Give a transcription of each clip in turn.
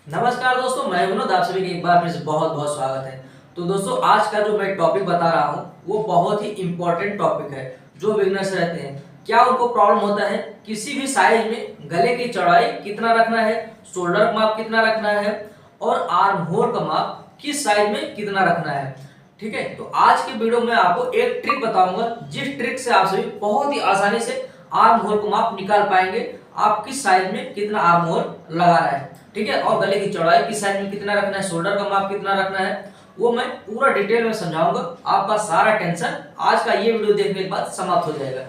नमस्कार दोस्तों, मैं विनोद। आप सभी का एक बार फिर से बहुत बहुत स्वागत है। तो दोस्तों, आज का जो मैं टॉपिक बता रहा हूँ वो बहुत ही इम्पोर्टेंट टॉपिक है। जो बिगनर्स रहते हैं, क्या उनको प्रॉब्लम होता है किसी भी साइज में गले की चौड़ाई कितना रखना है, शोल्डर का माप कितना रखना है और आर्म होल का माप किस साइज में कितना रखना है। ठीक है, तो आज की वीडियो में आपको एक ट्रिक बताऊंगा, जिस ट्रिक से आप सभी बहुत ही आसानी से आर्म होल का माप निकाल पाएंगे। आप किस साइज में कितना आर्म होल लगाना है, ठीक है, और गले की चौड़ाई किस साइज में कितना रखना है, शोल्डर का माप कितना रखना है, वो मैं पूरा डिटेल में समझाऊंगा। आपका सारा टेंशन आज का ये वीडियो देखने के बाद समाप्त हो जाएगा।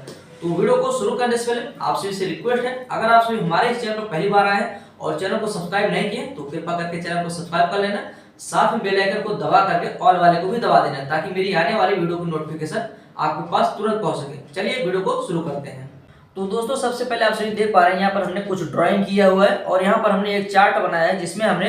तो वीडियो को शुरू करने से पहले आप सभी से रिक्वेस्ट है, अगर आप सभी हमारे इस चैनल पर पहली बार आए हैं और चैनल को सब्सक्राइब नहीं किए तो कृपा करके चैनल को सब्सक्राइब कर लेना, साथ में बेल आइकन को दबा करके ऑल वाले को भी दबा देना, ताकि मेरी आने वाली वीडियो की नोटिफिकेशन आपके पास तुरंत पहुंच सके। चलिए वीडियो को शुरू करते हैं। तो दोस्तों, सबसे पहले आप सभी देख पा रहे हैं, यहाँ पर हमने कुछ ड्राइंग किया हुआ है और यहाँ पर हमने एक चार्ट बनाया है जिसमें हमने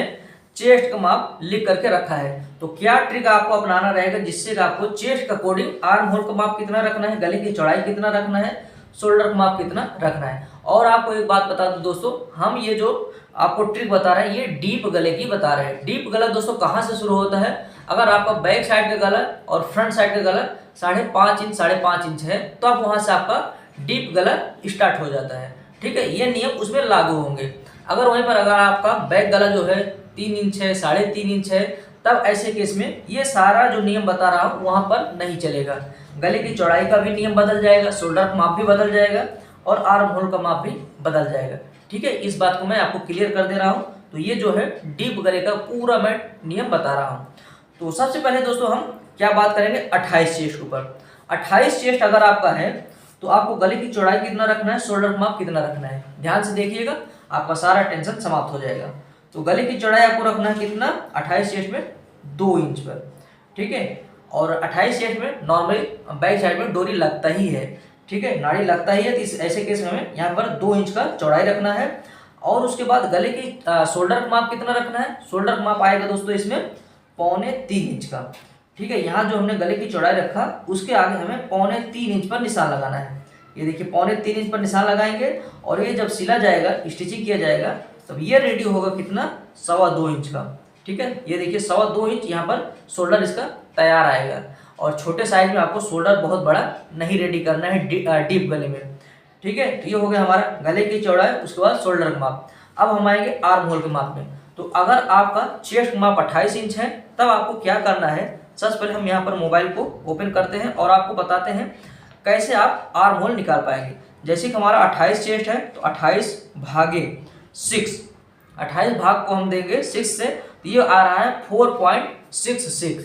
चेस्ट का माप लिख करके रखा है। तो क्या ट्रिक आपको अपनाना रहेगा जिससे आपको चेस्ट का अकॉर्डिंग आर्म होल का माप कितना रखना है, गले की चौड़ाई कितना रखना है, शोल्डर का माप कितना रखना है। और आपको एक बात बता दूं दोस्तों, हम ये जो आपको ट्रिक बता रहे हैं ये डीप गले की बता रहे हैं। डीप गला दोस्तों कहाँ से शुरू होता है, अगर आपका बैक साइड का गला और फ्रंट साइड का गला 5.5 इंच है तो आप वहां से आपका डीप गला स्टार्ट हो जाता है। ठीक है, ये नियम उसमें लागू होंगे। अगर वहीं पर अगर आपका बैक गला जो है 3 इंच है, 3.5 इंच है, तब ऐसे केस में ये सारा जो नियम बता रहा हूँ वहां पर नहीं चलेगा। गले की चौड़ाई का भी नियम बदल जाएगा, शोल्डर का माप भी बदल जाएगा और आर्म होल का माप भी बदल जाएगा। ठीक है, इस बात को मैं आपको क्लियर कर दे रहा हूँ। तो ये जो है डीप गले का पूरा मैं नियम बता रहा हूँ। तो सबसे पहले दोस्तों हम क्या बात करेंगे 28 चेस्ट के ऊपर। 28 चेस्ट अगर आपका है तो आपको गले की चौड़ाई कितना रखना है, शोल्डर का माप कितना रखना है, ध्यान से देखिएगा, आपका सारा टेंशन समाप्त हो जाएगा। तो गले की चौड़ाई आपको रखना है कितना, 28 चेस्ट में 2 इंच पर। ठीक है, और 28 चेस्ट में नॉर्मली बैक साइड में डोरी लगता ही है। ठीक है, नाड़ी लगता ही है, तो ऐसे केस में हमें यहाँ पर 2 इंच का चौड़ाई रखना है। और उसके बाद गले की शोल्डर का माप कितना रखना है, शोल्डर का माप आएगा दोस्तों इसमें 3.25 इंच का। ठीक है, यहाँ जो हमने गले की चौड़ाई रखा उसके आगे हमें 3.25 इंच पर निशान लगाना है। ये देखिए 3.25 इंच पर निशान लगाएंगे और ये जब सिला जाएगा, स्टिचिंग किया जाएगा, तब ये रेडी होगा कितना, 2.25 इंच का। ठीक है, ये देखिए 2.25 इंच यहाँ पर शोल्डर इसका तैयार आएगा। और छोटे साइज में आपको शोल्डर बहुत बड़ा नहीं रेडी करना है डीप गले में। ठीक है, तो ये हो गया हमारा गले की चौड़ाई, उसके बाद शोल्डर का माप। अब हम आएंगे आर्म होल के माप में। तो अगर आपका चेस्ट माप 28 इंच है तब आपको क्या करना है, सबसे पहले हम यहाँ पर मोबाइल को ओपन करते हैं और आपको बताते हैं कैसे आप आर्म होल निकाल पाएंगे। जैसे कि हमारा 28 चेस्ट है तो 28 भागे 6, 28 भाग को हम देंगे 6 से, तो ये आ रहा है 4.66।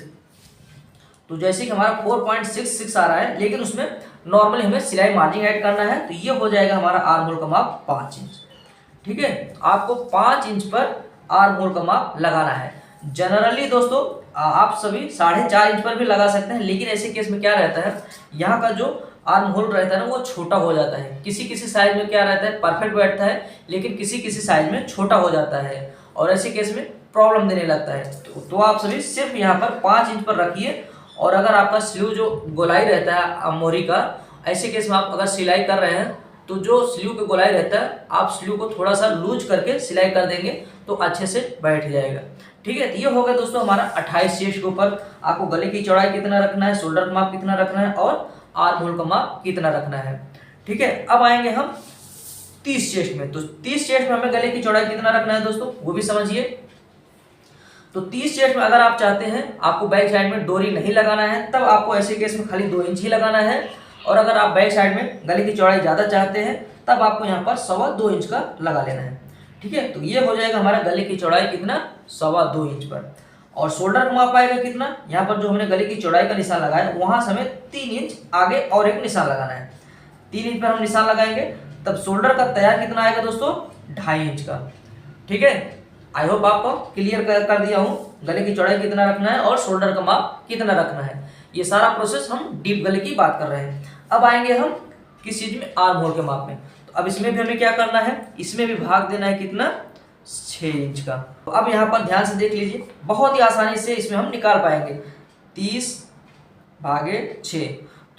तो जैसे कि हमारा 4.66 आ रहा है, लेकिन उसमें नॉर्मली हमें सिलाई मार्जिन ऐड करना है, तो ये हो जाएगा हमारा आर्म होल का माप 5 इंच। ठीक है, आपको 5 इंच पर आर्म होल का माप लगाना है। जनरली दोस्तों आप सभी 4.5 इंच पर भी लगा सकते हैं, लेकिन ऐसे केस में क्या रहता है, यहाँ का जो आर्म होल रहता है ना वो छोटा हो जाता है। किसी किसी साइज में क्या रहता है, परफेक्ट बैठता है, लेकिन किसी किसी साइज में छोटा हो जाता है और ऐसे केस में प्रॉब्लम देने लगता है। तो आप सभी सिर्फ यहाँ पर 5 इंच पर रखिए। और अगर आपका स्लीव जो गोलाई रहता है मोहरी का, ऐसे केस में आप अगर सिलाई कर रहे हैं तो जो स्लीव का गोलाई रहता है आप स्लीव को थोड़ा सा लूज करके सिलाई कर देंगे तो अच्छे से बैठ जाएगा। ठीक है, तो ये हो गया दोस्तों हमारा 28 चेस्ट के ऊपर आपको गले की चौड़ाई कितना रखना है, शोल्डर का माप कितना रखना है और आर्म होल का माप कितना रखना है। ठीक है, अब आएंगे हम 30 चेस्ट में। तो 30 चेस्ट में हमें गले की चौड़ाई कितना रखना है दोस्तों, वो भी समझिए। तो 30 चेस्ट में अगर आप चाहते हैं आपको बैक साइड में डोरी नहीं लगाना है, तब आपको ऐसे केस में खाली 2 इंच ही लगाना है। और अगर आप बैक साइड में गले की चौड़ाई ज़्यादा चाहते हैं तब आपको यहाँ पर 2.25 इंच का लगा लेना है। ठीक है, तो ये हो जाएगा हमारा गले की चौड़ाई कितना, 2.25 इंच पर। और शोल्डर का माप आएगा कितना, यहाँ पर जो हमने गले की चौड़ाई का निशान लगाया वहाँ से हमें 3 इंच आगे और एक निशान लगाना है। 3 इंच पर हम निशान लगाएंगे, तब शोल्डर का तैयार कितना आएगा दोस्तों, 2.5 इंच का। ठीक है, आई होप आपको क्लियर कर दिया हूँ गले की चौड़ाई कितना रखना है और शोल्डर का माप कितना रखना है। ये सारा प्रोसेस हम डीप गले की बात कर रहे हैं। अब आएंगे हम किस चीज में, आर्म होल के माप में। तो अब इसमें भी हमें क्या करना है, इसमें भी भाग देना है कितना, 6 इंच का। तो अब यहाँ पर ध्यान से देख लीजिए, बहुत ही आसानी से इसमें हम निकाल पाएंगे 30 भागे 6।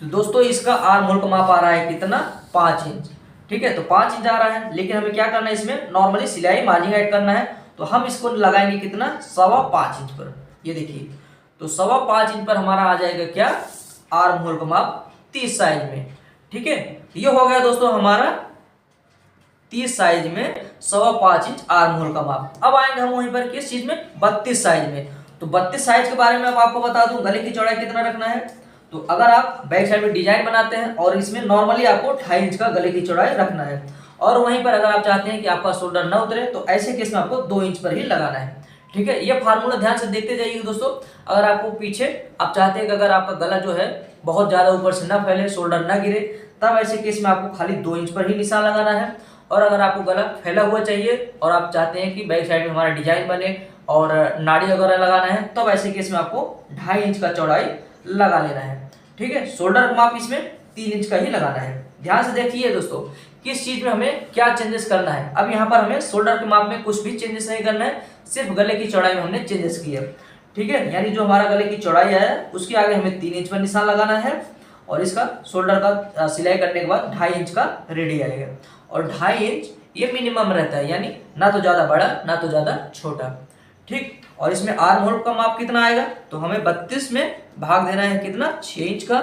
तो दोस्तों इसका आर्म होल का माप आ रहा है कितना, 5 इंच। ठीक है, तो 5 इंच आ रहा है, लेकिन हमें क्या करना है, इसमें नॉर्मली सिलाई मार्जिन ऐड करना है। तो हम इसको लगाएंगे कितना, 5.25 इंच पर। ये देखिए, तो 5.25 इंच पर हमारा आ जाएगा क्या, आर्म होल का माप 30 साइज में। ठीक है, ये हो गया दोस्तों हमारा 30 साइज में 5.25 इंच आर्म होल का माप। अब आएंगे हम वहीं पर किस चीज में, 32 साइज में। तो 32 साइज के बारे में अब आपको बता दूं, गले की चौड़ाई कितना रखना है। तो अगर आप बैक साइड में डिजाइन बनाते हैं और इसमें नॉर्मली आपको 2.5 इंच का गले की चौड़ाई रखना है, और वहीं पर अगर आप चाहते हैं कि आपका शोल्डर न उतरे तो ऐसे केस में आपको 2 इंच पर ही लगाना है। ठीक है, ये फार्मूला ध्यान से देखते जाइए दोस्तों। अगर आपको पीछे आप चाहते हैं कि अगर आपका गला जो है बहुत ज्यादा ऊपर से न फैले, शोल्डर न गिरे, तब ऐसे केस में आपको खाली 2 इंच पर ही निशान लगाना है। और अगर आपको गला फैला हुआ चाहिए और आप चाहते हैं कि बैक साइड में हमारा डिजाइन बने और नाड़ी वगैरह लगाना है, तब ऐसे केस में आपको 2.5 इंच का चौड़ाई लगा लेना है। ठीक है, शोल्डर का माप इसमें 3 इंच का ही लगाना है। ध्यान से देखिए दोस्तों, किस चीज में हमें क्या चेंजेस करना है। अब यहाँ पर हमें शोल्डर के माप में कुछ भी चेंजेस नहीं करना है, सिर्फ गले की चौड़ाई में हमने चेंजेस किए। ठीक है, यानी जो हमारा गले की चौड़ाई है उसके आगे हमें 3 इंच पर निशान लगाना है, और इसका शोल्डर का सिलाई करने के बाद 2.5 इंच का रेडी आएगा। और 2.5 इंच ये मिनिमम रहता है, यानी ना तो ज्यादा बड़ा ना तो ज्यादा छोटा। ठीक, और इसमें आर्म होल का माप कितना आएगा, तो हमें 32 में भाग देना है कितना, 6 इंच का।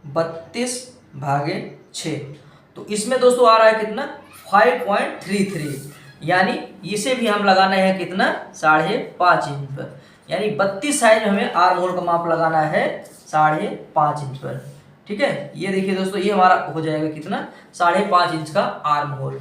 32 भागे 6, तो इसमें दोस्तों आ रहा है कितना, 5.33, यानी इसे भी हम लगाना है कितना, 5.5 इंच पर। यानी 32 साइज में हमें आर्म होल का माप लगाना है 5.5 इंच पर। ठीक है, ये देखिए दोस्तों, ये हमारा हो जाएगा कितना, 5.5 इंच का आर्म होल।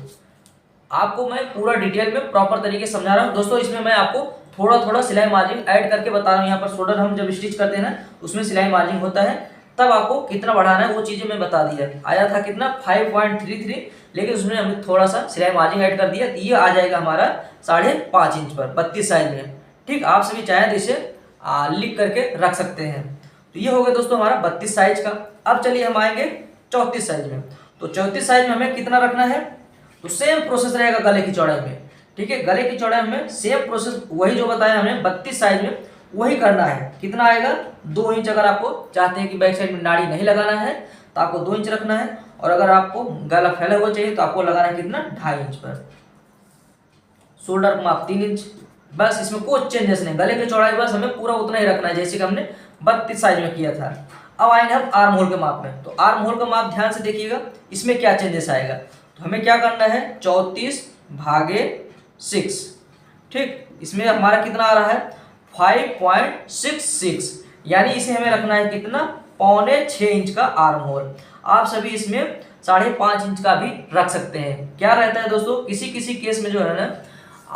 आपको मैं पूरा डिटेल में प्रॉपर तरीके से समझा रहा हूँ दोस्तों। इसमें मैं आपको थोड़ा थोड़ा सिलाई मार्जिन ऐड करके बता रहा हूँ। यहाँ पर शोल्डर हम जब स्टिच करते हैं ना, उसमें सिलाई मार्जिन होता है, तब आपको कितना बढ़ाना है वो चीजें मैं बता दिया। आया था कितना, 5.33, लेकिन उसमें हमने थोड़ा सा सिलाई मार्जिन ऐड कर दिया, तो ये आ जाएगा हमारा 5.5 इंच पर 32 साइज में। ठीक, आप सभी चाहें तो इसे लिख करके रख सकते हैं। तो ये हो गया दोस्तों हमारा 32 साइज का। अब चलिए हम आएंगे 34 साइज में। तो 34 साइज में हमें कितना रखना है, तो सेम प्रोसेस रहेगा गले की चौड़ाई में। ठीक है, गले की चौड़ाई में सेम प्रोसेस वही जो बताया हमने 32 साइज में वही करना है। कितना आएगा, 2 इंच। अगर आपको चाहते हैं कि बैक साइड में नाड़ी नहीं लगाना है तो आपको 2 इंच रखना है, और अगर आपको गला फैला हुआ चाहिए तो आपको लगाना है कितना, 2.5 इंच पर। शोल्डर का माप 3 इंच, बस इसमें कोई चेंजेस नहीं। गले की चौड़ाई बस हमें पूरा उतना ही रखना है जैसे कि हमने 32 साइज में किया था। अब आएंगे हम आर्म होल के माप में। तो आर्म होल का माप ध्यान से देखिएगा, इसमें क्या चेंजेस आएगा। तो हमें क्या करना है, 34 भागे 6। ठीक, इसमें हमारा कितना आ रहा है, 5.66, यानी इसे हमें रखना है कितना, 5.25 इंच का आर्म होल। आप सभी इसमें 5.5 इंच का भी रख सकते हैं। क्या रहता है दोस्तों, किसी किसी केस में जो है ना,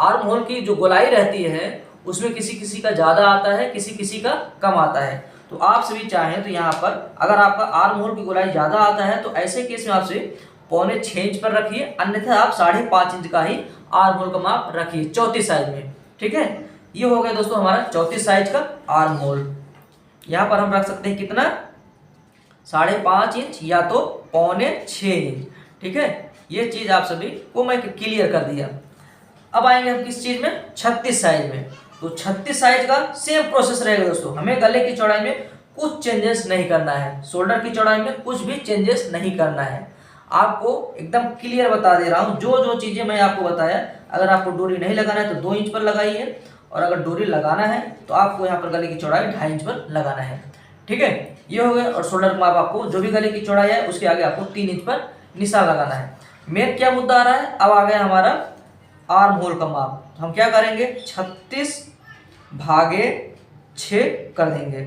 आर्म होल की जो गोलाई रहती है उसमें किसी किसी का ज़्यादा आता है, किसी किसी का कम आता है। तो आप सभी चाहें तो यहाँ पर अगर आपका आर्म होल की गोलाई ज़्यादा आता है तो ऐसे केस में आपसे 5.6 इंच पर रखिए, अन्यथा आप 5.5 इंच का ही आर्म होल का माप रखिए 34 साइज में। ठीक है, ये हो गया दोस्तों हमारा 34 साइज का आर्म होल। यहाँ पर हम रख सकते हैं कितना, 5.5 इंच या तो 5.6 इंच। ठीक है, ये चीज़ आप सभी को मैं क्लियर कर दिया। अब आएंगे हम किस चीज़ में, 36 साइज में। तो 36 साइज का सेम प्रोसेस रहेगा दोस्तों। हमें गले की चौड़ाई में कुछ चेंजेस नहीं करना है, शोल्डर की चौड़ाई में कुछ भी चेंजेस नहीं करना है। आपको एकदम क्लियर बता दे रहा हूँ, जो जो चीज़ें मैं आपको बताया। अगर आपको डोरी नहीं लगाना है तो 2 इंच पर लगाइए, और अगर डोरी लगाना है तो आपको यहाँ पर गले की चौड़ाई 2.5 इंच पर लगाना है। ठीक है, ये हो गया। और शोल्डर का माप आपको जो भी गले की चौड़ाई है उसके आगे आपको 3 इंच पर निशान लगाना है। मेन क्या मुद्दा आ रहा है, अब आ गया हमारा आर्म होल का माप। तो हम क्या करेंगे, 36 भागे 6 कर देंगे।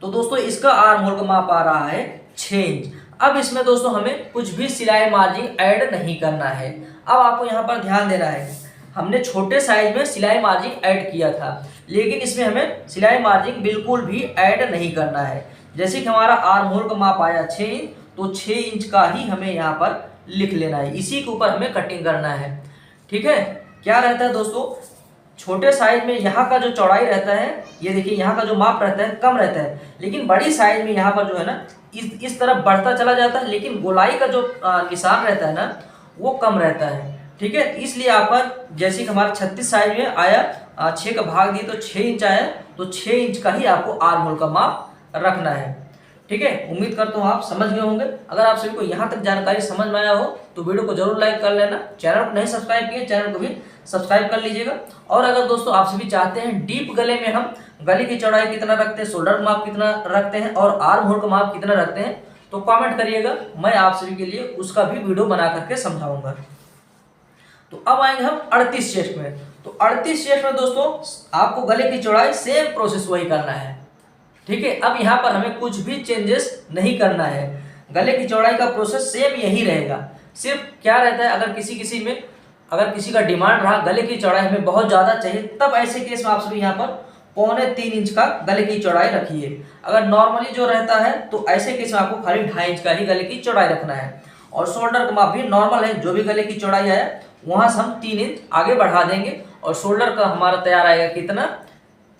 तो दोस्तों इसका आर्म होल का माप आ रहा है 6 इंच। अब इसमें दोस्तों हमें कुछ भी सिलाई मार्जिन ऐड नहीं करना है। अब आपको यहाँ पर ध्यान देना है, हमने छोटे साइज में सिलाई मार्जिन ऐड किया था, लेकिन इसमें हमें सिलाई मार्जिन बिल्कुल भी ऐड नहीं करना है। जैसे कि हमारा आर्म होल का माप आया 6 इंच, तो 6 इंच का ही हमें यहाँ पर लिख लेना है, इसी के ऊपर हमें कटिंग करना है। ठीक है, क्या रहता है दोस्तों, छोटे साइज में यहाँ का जो चौड़ाई रहता है, ये देखिए यहाँ का जो माप रहता है कम रहता है, लेकिन बड़ी साइज में यहाँ पर जो है ना इस तरफ बढ़ता चला जाता है, लेकिन गोलाई का जो निशान रहता है ना वो कम रहता है। ठीक है, इसलिए यहाँ पर जैसे कि हमारा 36 साइज में आया, 6 का भाग दिए तो 6 इंच आया, तो 6 इंच का ही आपको आर्म होल का माप रखना है। ठीक है, उम्मीद करता हूँ आप समझ गए होंगे। अगर आप सभी को यहाँ तक जानकारी समझ में आया हो तो वीडियो को जरूर लाइक कर लेना। चैनल को नहीं सब्सक्राइब किए, चैनल को भी सब्सक्राइब कर लीजिएगा। और अगर दोस्तों आप सभी चाहते हैं डीप गले में हम गले की चौड़ाई कितना रखते हैं, शोल्डर का माप कितना रखते हैं और आर्म होल का माप कितना रखते हैं, तो कमेंट करिएगा, मैं आप सभी के लिए उसका भी वीडियो बना करके समझाऊंगा। तो अब आएंगे हम 38 चेस्ट में। तो 38 चेस्ट में दोस्तों आपको गले की चौड़ाई सेम प्रोसेस वही करना है। ठीक है, अब यहाँ पर हमें कुछ भी चेंजेस नहीं करना है। गले की चौड़ाई का प्रोसेस सेम यही रहेगा। सिर्फ क्या रहता है, अगर किसी का डिमांड रहा गले की चौड़ाई हमें बहुत ज़्यादा चाहिए, तब ऐसे केस में आप सभी यहाँ पर 2.25 इंच का गले की चौड़ाई रखिए। अगर नॉर्मली जो रहता है तो ऐसे केस में आपको खाली 2.5 इंच का ही गले की चौड़ाई रखना है। और शोल्डर का माप भी नॉर्मल है, जो भी गले की चौड़ाई आया वहाँ से हम 3 इंच आगे बढ़ा देंगे और शोल्डर का हमारा तैयार आएगा कितना,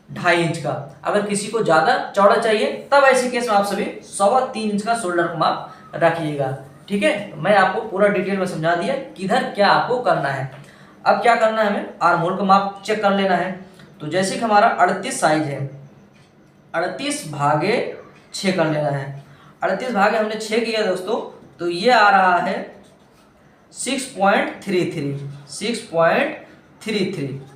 2.5 इंच का। अगर किसी को ज़्यादा चौड़ा चाहिए तब ऐसे केस में आप सभी 3.25 इंच का शोल्डर का माप रखिएगा। ठीक है, मैं आपको पूरा डिटेल में समझा दिया किधर क्या आपको करना है। अब क्या करना है, हमें आर्म होल का माप चेक कर लेना है। तो जैसे कि हमारा 38 साइज है, 38/6 कर लेना है। 38 भागे हमने 6 किया दोस्तों, तो ये आ रहा है 6.33।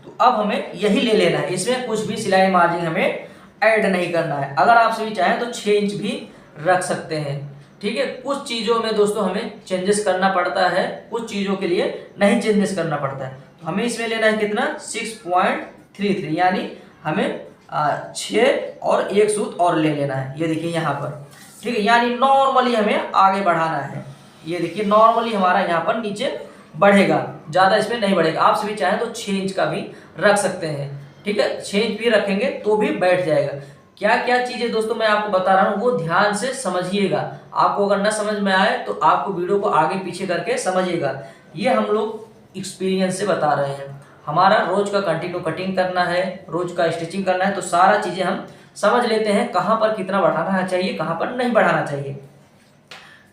तो अब हमें यही ले लेना है, इसमें कुछ भी सिलाई मार्जिन हमें ऐड नहीं करना है। अगर आप सभी चाहें तो 6 इंच भी रख सकते हैं। ठीक है, कुछ चीज़ों में दोस्तों हमें चेंजेस करना पड़ता है, कुछ चीज़ों के लिए नहीं चेंजेस करना पड़ता है। तो हमें इसमें लेना है कितना, 6.33, यानी हमें 6 और 1 सूत और ले लेना है। ये देखिए यहाँ पर, ठीक है, यानी नॉर्मली हमें आगे बढ़ाना है। ये देखिए नॉर्मली हमारा यहाँ पर नीचे बढ़ेगा, ज़्यादा इसमें नहीं बढ़ेगा। आप सभी चाहें तो 6 इंच का भी रख सकते हैं। ठीक है, 6 इंच भी रखेंगे तो भी बैठ जाएगा। क्या क्या चीज़ें दोस्तों मैं आपको बता रहा हूँ वो ध्यान से समझिएगा। आपको अगर ना समझ में आए तो आपको वीडियो को आगे पीछे करके समझिएगा। ये हम लोग एक्सपीरियंस से बता रहे हैं। हमारा रोज का कंटिन्यू कटिंग करना है, रोज का स्टिचिंग करना है, तो सारा चीज़ें हम समझ लेते हैं कहाँ पर कितना बढ़ाना चाहिए, कहाँ पर नहीं बढ़ाना चाहिए।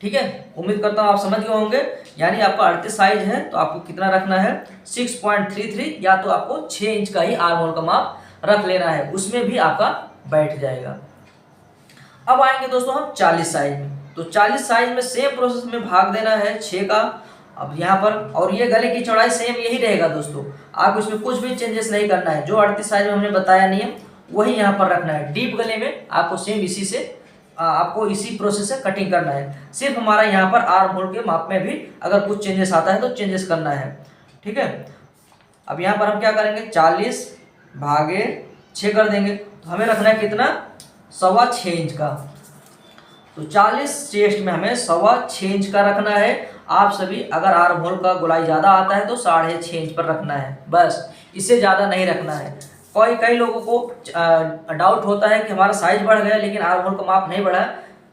ठीक है, उम्मीद करता हूँ आप समझ गए होंगे। यानी आपका 38 साइज है तो आपको कितना रखना है, 6.33, या तो आपको 6 इंच का ही आर्म होल का माप रख लेना है, उसमें भी आपका बैठ जाएगा। अब आएंगे दोस्तों हम 40 साइज में। तो 40 साइज में सेम प्रोसेस में भाग देना है 6 का। अब यहाँ पर, और ये गले की चौड़ाई सेम यही रहेगा दोस्तों, आपको इसमें कुछ भी चेंजेस नहीं करना है। जो 38 साइज में हमने बताया नियम वही यहाँ पर रखना है। डीप गले में आपको सेम आपको इसी प्रोसेस से कटिंग करना है। सिर्फ हमारा यहाँ पर आर्म होल के माप में भी अगर कुछ चेंजेस आता है तो चेंजेस करना है। ठीक है, अब यहाँ पर हम क्या करेंगे, 40/6 कर देंगे। तो हमें रखना है कितना, 6.25 इंच का। तो 40 चेस्ट में हमें 6.25 इंच का रखना है। आप सभी अगर आर्म होल का गोलाई ज़्यादा आता है तो 6.5 इंच पर रखना है, बस, इससे ज़्यादा नहीं रखना है। कई लोगों को डाउट होता है कि हमारा साइज बढ़ गया लेकिन आर्म होल का माप नहीं बढ़ा।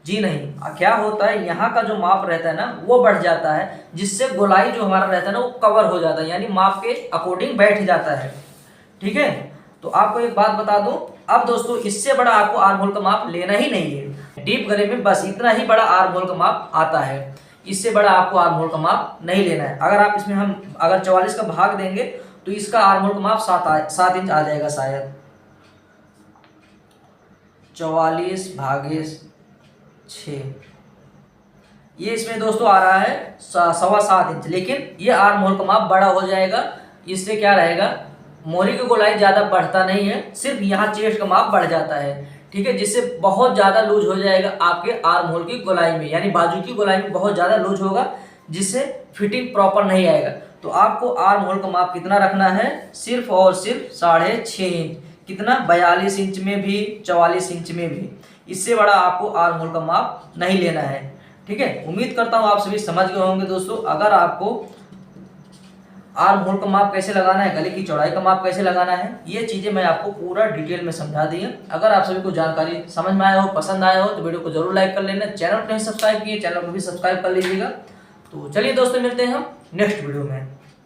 जी नहीं, क्या होता है, यहाँ का जो माप रहता है ना वो बढ़ जाता है, जिससे गोलाई जो हमारा रहता है ना वो कवर हो जाता है, यानी माप के अकॉर्डिंग बैठ जाता है। ठीक है, तो आपको एक बात बता दूं, अब दोस्तों इससे बड़ा आपको आर्म होल का माप लेना ही नहीं है। डीप गले में बस इतना ही बड़ा आर्म होल का माप आता है, इससे बड़ा आपको आर्म होल का माप नहीं लेना है। अगर आप इसमें हम अगर 44 का भाग देंगे तो इसका आर्म होल का माप 7 इंच आ जाएगा शायद। 44/6 ये इसमें दोस्तों आ रहा है 7.25 इंच, लेकिन ये आर्म होल का माप बड़ा हो जाएगा। इससे क्या रहेगा, मोरी की गोलाई ज़्यादा बढ़ता नहीं है, सिर्फ यहाँ चेस्ट का माप बढ़ जाता है। ठीक है, जिससे बहुत ज़्यादा लूज हो जाएगा आपके आर्म होल की गोलाई में, यानी बाजू की गोलाई में बहुत ज़्यादा लूज होगा, जिससे फिटिंग प्रॉपर नहीं आएगा। तो आपको आर्म होल का माप कितना रखना है, सिर्फ और सिर्फ 6.5 इंच। कितना, 42 इंच में भी, 44 इंच में भी, इससे बड़ा आपको आर्म होल का माप नहीं लेना है। ठीक है, उम्मीद करता हूँ आप सभी समझ गए होंगे दोस्तों। अगर आपको आर्म होल का माप कैसे लगाना है, गले की चौड़ाई का माप कैसे लगाना है, ये चीज़ें मैं आपको पूरा डिटेल में समझा दी है। अगर आप सभी को जानकारी समझ में आया हो, पसंद आया हो, तो वीडियो को जरूर लाइक कर लेना। चैनल को नहीं सब्सक्राइब किए, चैनल को भी सब्सक्राइब कर लीजिएगा। तो चलिए दोस्तों, मिलते हैं हम नेक्स्ट वीडियो में।